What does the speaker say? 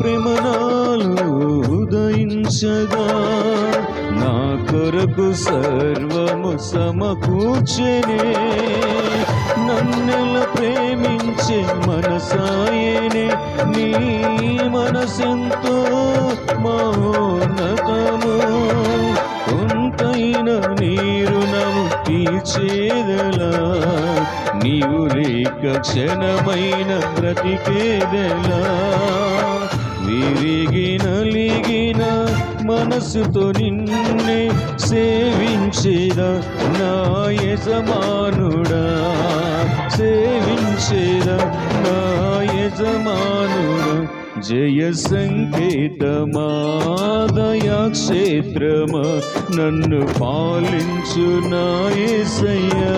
ప్రేమ నాలో ఉదయించగా నా కొరకు సర్వము సమకూర్చెనే నన్నెల ప్రేమించే మనసాయనే నీ మనసెంతో మహోన్నతము కొంతైన నీ రుణము తీర్చేదెలా నీవు లేక క్షణమైన బ్రతికేదెలా విరిగి నలిగిన మనసుతో నిన్నే సేవించేదా నా యజమానుడా సేవించేదా నా యజమానుడా జయ సంకేతమా దయాక్షేత్రమా నన్ను పాలించు నా యేసయ్యా